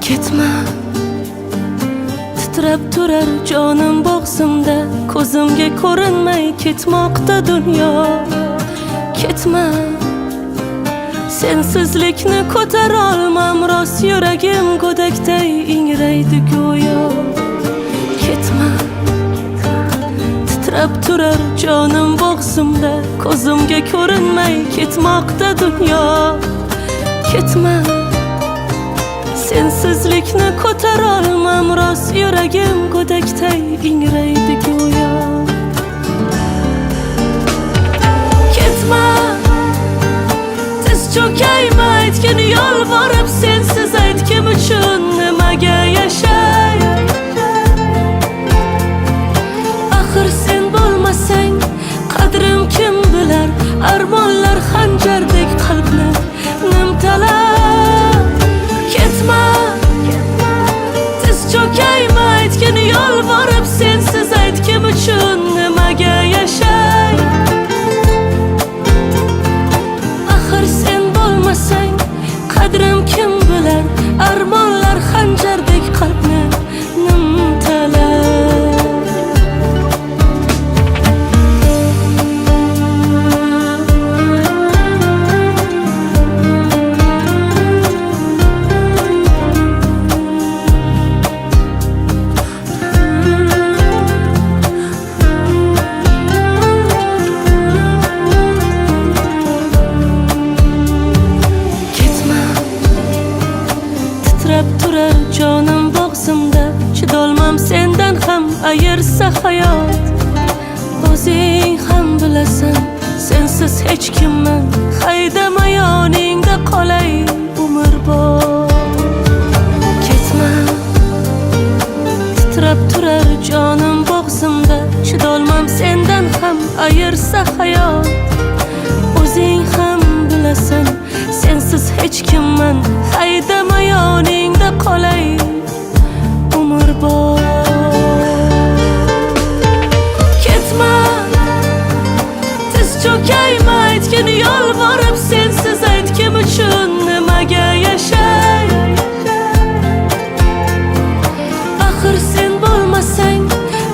Ketma, titrab turar jonim bo'g'zimda, ko'zimga ko'rinmay ketmoqda dunyo. Ketma, sensizlikni ko'tara olmam, rost yuragim go'dakday ingraydi go'yo. Ketma, titrab turar jonim bo'g'zimda, ko'zimga ko'rinmay ketmoqda dunyo. Ketma, sensizlikni ko'tara olmam, rost yuragim go'dakday ingraydi go'yo. Ketma, tiz cho'kayma, aytgin yolvorib, sensiz aytkim uchun nimaga yashay. Axir sen bo'lmasang qadrim kim bilar, armonlar xanjardek qalbni nimtalar. Ketma, tiz cho'kayma, aytgin yolvorib, sensiz aytkim uchun nimaga yashay. Axir sen bo'lmasang qadrim kim bilar, armonlar xanjardek qalbni nimtalar. Titrab turar jonim bo'g'zimda, chidolmam sendan ham ayirsa hayot. O'zing ham bilasan, sensiz hech kimman, haydama yoningda qolay umrbod. Ketma, titrab turar jonim bo'g'zimda, chidolmam sendan ham ayirsa hayot. O'zing ham bilasan, sensiz hech kimman, haydama yoningda qolay umrbod. Ketma, tiz cho'kayma, aytgin yolvorib, sensiz aytkim uchun nimaga yashay. Axir sen bo'lmasang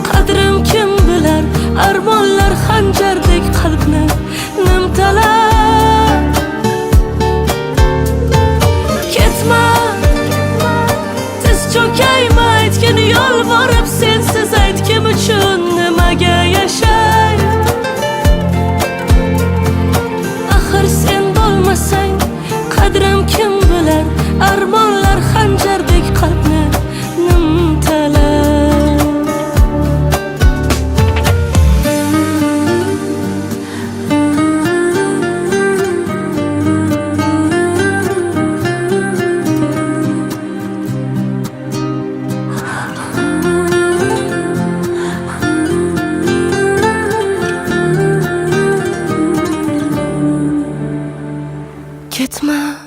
qadrim kim bilar, armonlar xanjardek qalbni nimtalar. Ketma, tiz cho'kayma, aytgin yolvorib, sensiz aytkim uchun nimaga yashay. Axir sen bo'lmasang qadrim kim bilar, armonlar xanjardek qalbni nimtalar. Ketma.